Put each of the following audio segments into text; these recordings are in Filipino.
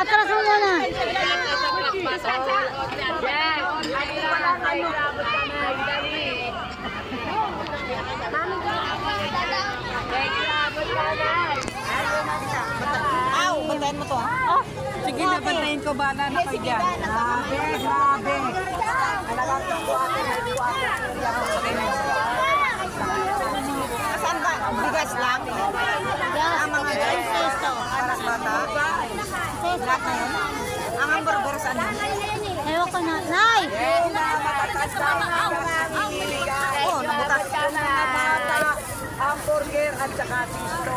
atras mo muna. Bantayan mo to ha? Oh, sige na, bantayin ko. Bala na kayo dyan. Grabe, grabe. Saan ba? Bigas lang? Yes, mga sesto. anak bata? Sesto na yun. Ang hamburger saan yun? Ewan ko na. Nay! Oo, nabutas ko na bata. Hamburger at saka sisto.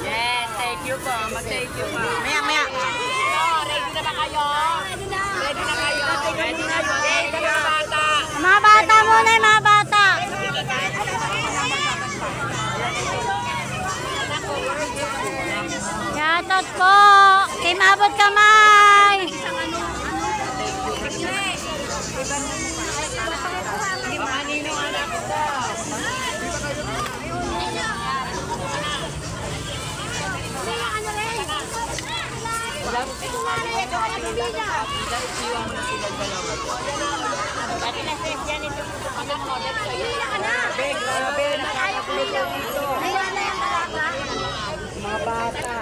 Yes, thank you po. Mag-thank you po. Maya, maya. Ready na ba kayo? Ready na kayo? Ready na kayo? Ready na bata. Mga bata muna, mga bata. Shoutout po. Team Abot Kamay. Mga bata.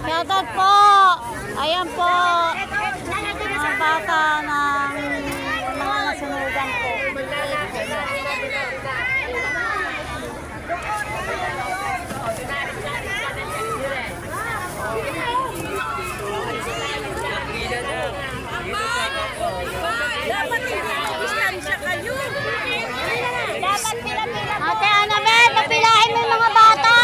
Shoutout po. Ayan po. Mga bata ng mga nasunugan po. Ate Annabel, papilahin mo yung mga bata.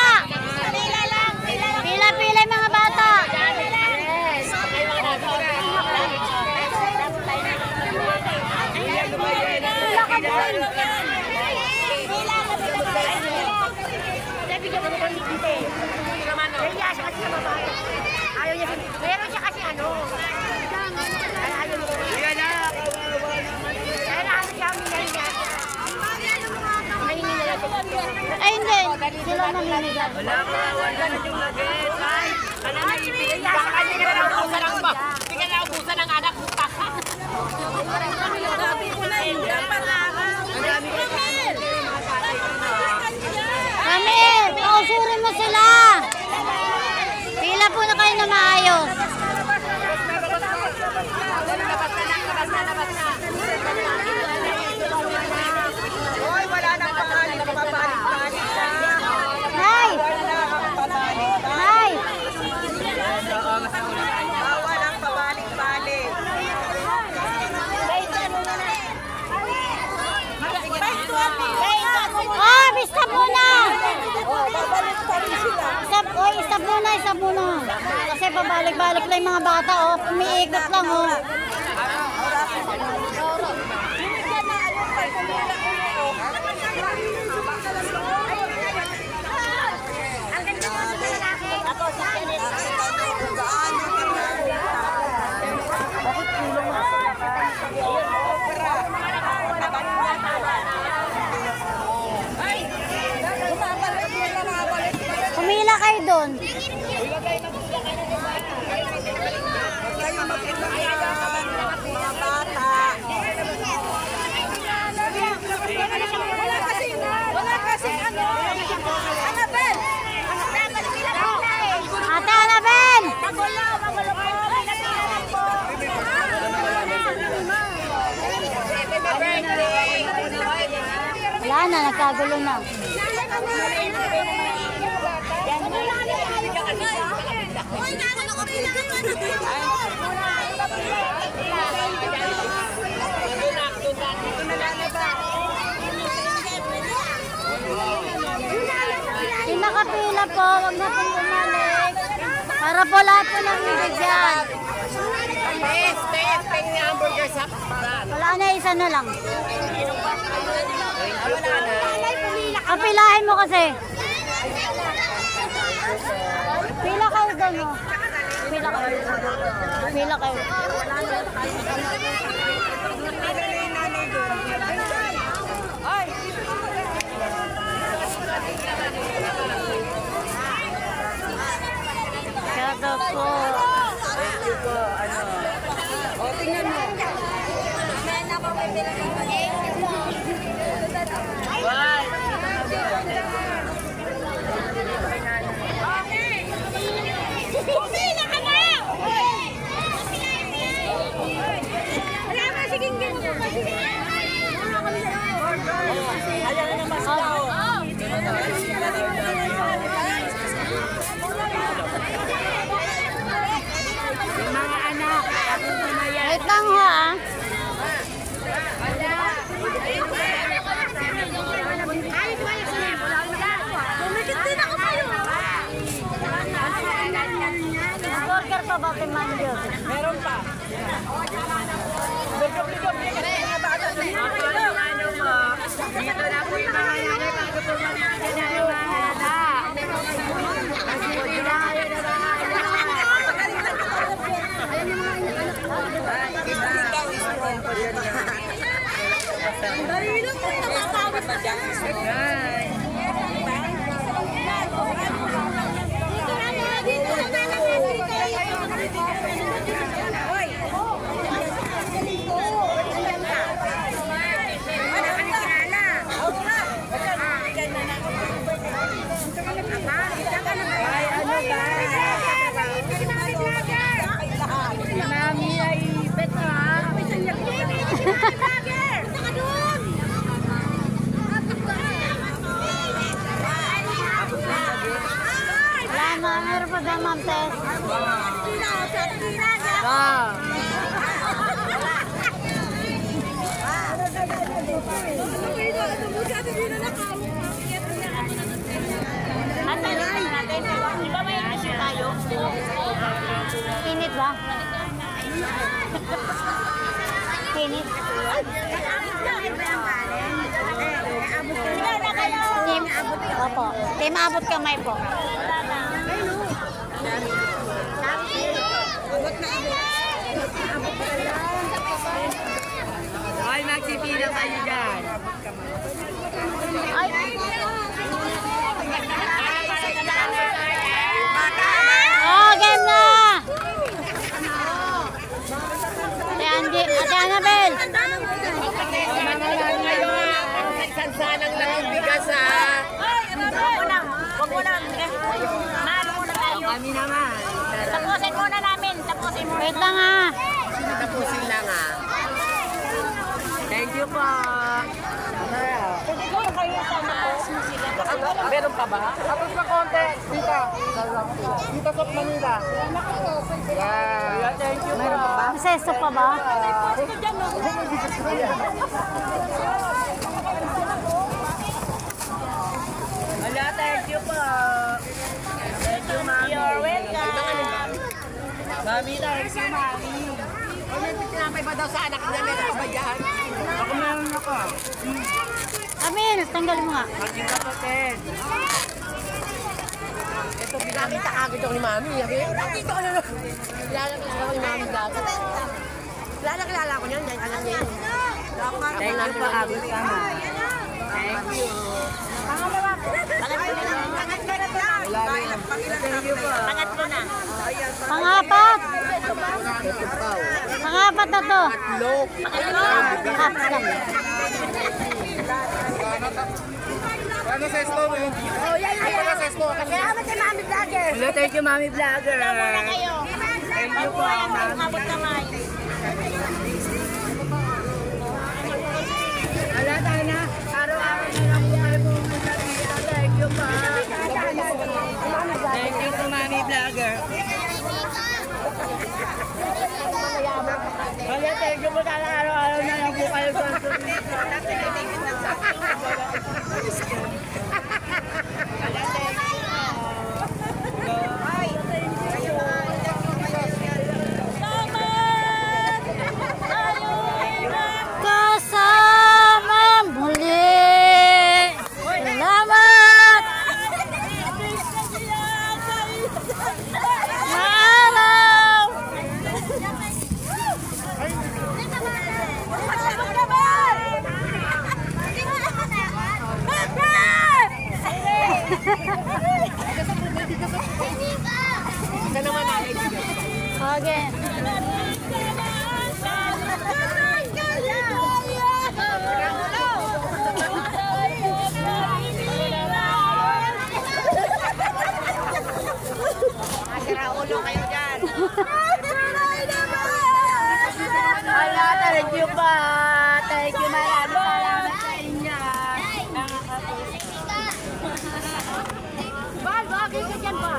Pila-pila yung mga bata. Ayaw niya. Meron siya kasi ano. Ay, hindi. Sila maninigay. Wala na yung lagay. Ay, kanya na ibigay. Baka hindi ka na naubusan ng ba? Hindi ka na naubusan ng anak mo pa. Sabi ko na yun. Ramil, pausurin mo sila. Pila po na kayo na maayos. Hoy, wala nang pabalik, pabalik-balik na. Nay! Nay! Bawal ang pabalik-balik. Oh, stop muna! Babalik pa rin sila. Stop muna. Kasi pabalik-balik lang yung mga bata, oh. Umiikot lang, oh. Pumila kayo doon. Kayo magkailangan, mga bata. Wala kasi ano. Annabel! Ate Annabel! Magulo po. Wala na, nagkagulo na. Yung nakapila po, wag na pong bumalik. Para po lahat po ng bigyan. Tingnan yung hamburger sa Wala na, isa na lang. Kapilahin mo kasi. Pila kayo doon, oh. Pila kayo. Pila kayo. Pumila ka na! Wala ka, sige, Ayan na naman sila. Yung mga anak, ako mamaya. Wait lang ho ah. Bumikit din ako kayo. Burger pa ba kay Manjo? Meron pa. Dito na po yung mga nanay bago po mangyari na yung mga anak. Kasi sila kayo na mga Mami ay ipit ha. Wala na, meron pa ba Ma'am Tess? Di ba may kasi tayo? Pinit ba? Pinit. Team, opo. Team abot kamay po. Ay, magsipila kayo dyan. Ay. Oh, game na! Ate Annabel! Manalan ngayon. Sansanang lang ang bigas ha. Huwag mo lang. Mahal muna tayo. Kami naman. Tapusin muna namin. Tapusin muna. Wait lang ah. Tapusin lang ha. Thank you po. Meron pa ba? Tapos pa konti. Dito. Dito sa Manila. Yeah. Thank you po. Masesto pa ba? Wala, thank you po. Thank you, Mami. You're welcome. Mami, thank you, Mami. Tinapay pa daw sa anak niya, meron ka ba dyan? Ako meron ako. Amin, tanggalin mo nga. Aking kapatid. Ito, pinakita agad ako ni Mami. Nakita ko na lang. Kilala ko ni Mami dati. Kilala ko niyan, alam niya yun. Thank you po, agad ka mo. Thank you. Thank you po. Pangatlo na. Pangapat. Pangapat na to. Look. Caps lang. Ano sa store mo? Oh, yan. Ano sa store? Salamat kay Mami Vlogger. Hello, thank you, Mami Vlogger. Ito muna kayo. Thank you po, Mami. Abot kamay. Wala tayo na. Araw-araw na lang po kayo pumunta dito. Thank you po. Thank you po, Mami Vlogger. Wala, thank you po. Araw-araw na lang po kayo pumunta dito. Kasama muli. Salamat. Maaraw.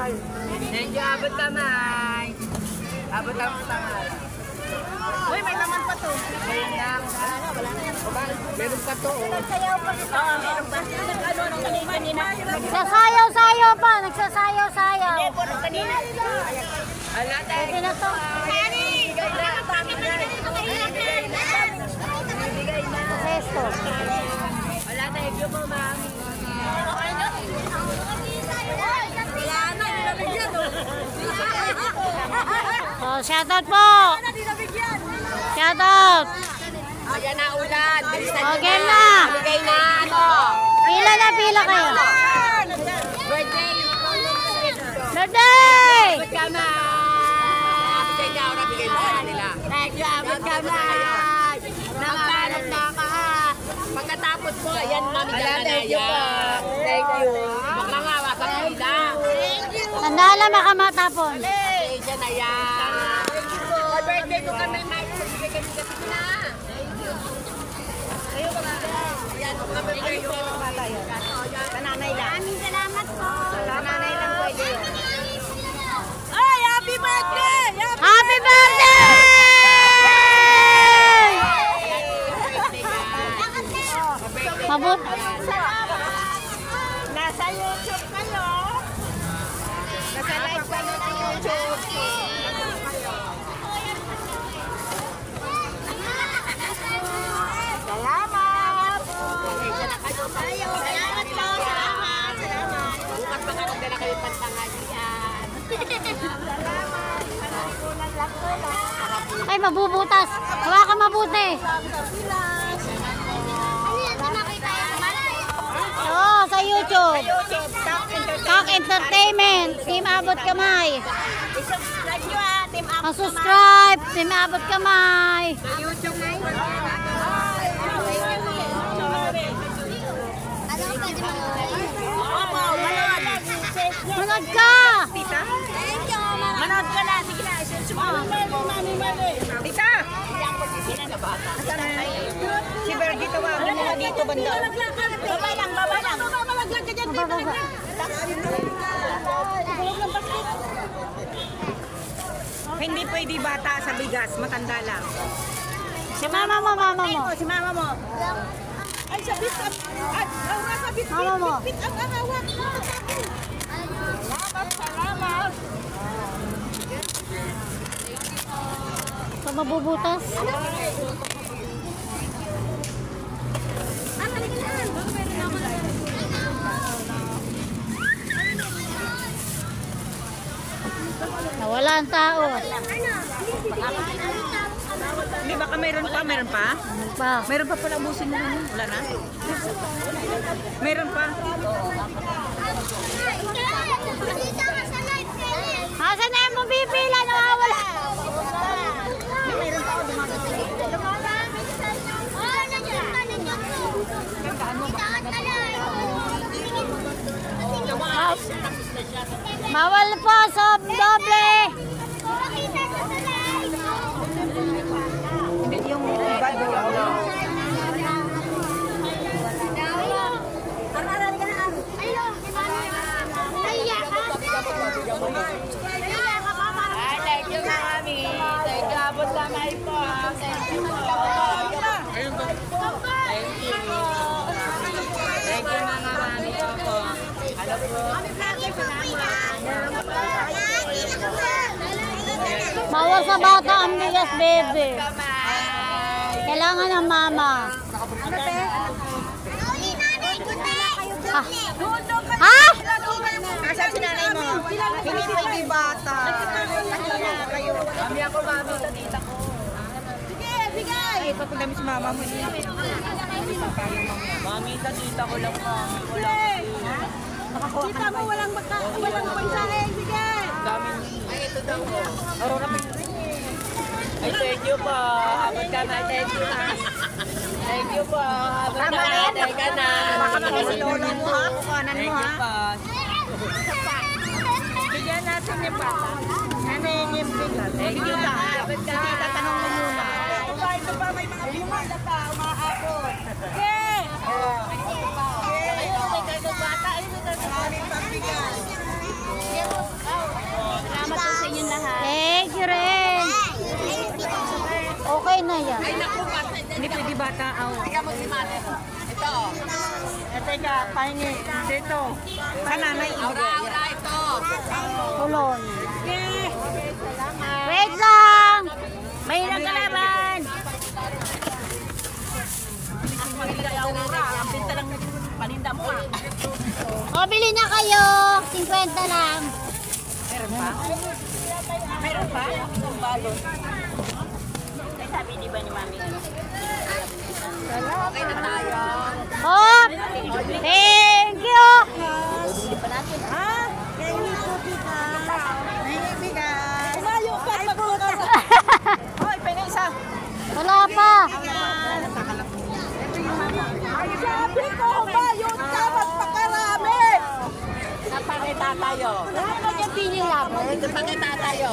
kamay. Thank you, abot kamay. Abot ang kamay. Uy, may laman pa to. Meron pa to. Sayaw pa ito. Meron pa. Ano nung kanina? Nagsasayaw-sayaw pa. Nagsasayaw-sayaw. Hindi po nung kanina. Ala, thank Pwede na to. Sesto. Wala, thank you po, mami. Oh, shoutout po. Shoutout. Ayan na ulan. Bilisan nyo Okay na. Bigay na, ano. Pila na pila kayo. Birthday. Birthday! Abot kamay. Bigay na, ora, bigay mo sa kanila. Thank you, abot kamay. Nakahanap na ka, ha. Pagkatapos po, ayan, mami, dyan na yan. Thank you. Bakla nga, wasang pila. Tandaan lang baka matapon. Hey, dyan na yan. Birthday ko kami, Mike. Bigay kami kasi na. Nanay lang. Maraming salamat po. Nanay lang pwede yun. Ay, happy birthday! Happy birthday! Mabut. Nasa YouTube kayo. Nasa live kayo sa YouTube. Salamat! Salamat po! Salamat! Salamat! Bukas baka nagdala kayo pantangalian. Ay, mabubutas. Hawakan mabuti. Oo, sa YouTube. YouTube, Top Entertainment. Kak Entertainment. Team Abot Kamay. I-subscribe nyo Team Up. Ang subscribe. Team Abot Kamay. Manood ka. Manood ka na. Sige na, isenso mo. Tita! Si Bergie tawagin mo dito banda. Baba lang, baba lang. Mabalaglag ka dyan, Mababa. Hindi pwede bata sa bigas, matanda lang. Si mama mo, mama mo. Si mama mo. Ay, sa biscuit. At, Laura, sa biscuit. Mama mo. Biscuit ang hawak. Salamat. Sa mabubutas. Nawala ang tao. Hindi, baka mayroon pa, mayroon pa? Pa. Mayroon pa pala, ubusin mo na. Wala na? Mayroon pa. Asan na yung mabibila? Nawawala. Bawal po sa doble. Yung iba doon. Ay, thank you, mami. Thank you, abot kamay po. Thank you po. Thank you. Thank you, mga mami po. Ano po? Bawal sa bata ang bigas, bebe. Kamay. Kailangan ng mama. Ha? Ha? Asan si nanay mo? Hindi pwede bata. Mami ako, mami, sa tita ko. Ay, papagdami si mama mo. Mami, sa tita ko lang, mami. Walang Kita mo, walang pagsahe. Sige. dami niyo. Ay, ito daw po. Ay, thank you po. Abot kamay, thank you. Thank you po. Abot kamay, thank you na. Baka si lolo mo ha, kukanan mo Thank ha. you po. Bigyan natin yung bata. Ano yung bigas? Thank you na. Abot kamay. Tatanong mo muna. Ito pa, may mga bumanda pa, umaabot. Okay! Ayun, may kargong bata. Ayun, may kargong bata. Maraming pagbigas. bata. Ikaw mo si Mate. Ito. Teka, pahingi. Dito. Sa nanay. Aura ito. Tulon. Wait lang! May nagkalaban! Ang pinta lang paninda mo. O, bili na kayo! 50 lang. Meron pa? Ang balon. Ay, sabi di ba ni Mami ano? Okay na tayo. Oh! Thank you! Umayo pa sa puta. Hoy, pengen isa. Wala pa. Sabi ko, umayo ka, magpakarami. Napakita tayo. Lahat na yung pili lang. Napakita tayo.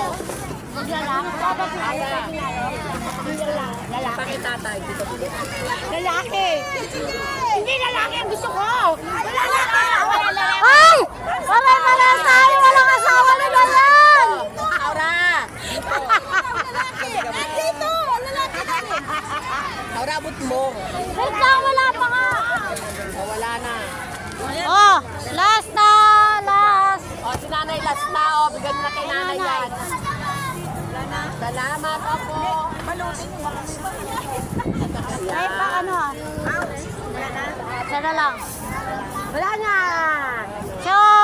Maglalaki. Dapat kaya. Napakita tayo. Lalaki. Hindi lalaki ang gusto ko. Lalaki. Ay! Wala pala tayo. Walang asawa na yan. Aura! Dito. Lalaki kami. Aura, abot mo. Wait lang. Wala pa nga. Wala na. Oh, last na. Last. O, si nanay last na. O, bigyan na kay nanay yan. Salamat po. Ay, pa ano ah. Isa na lang. Wala na. Sure.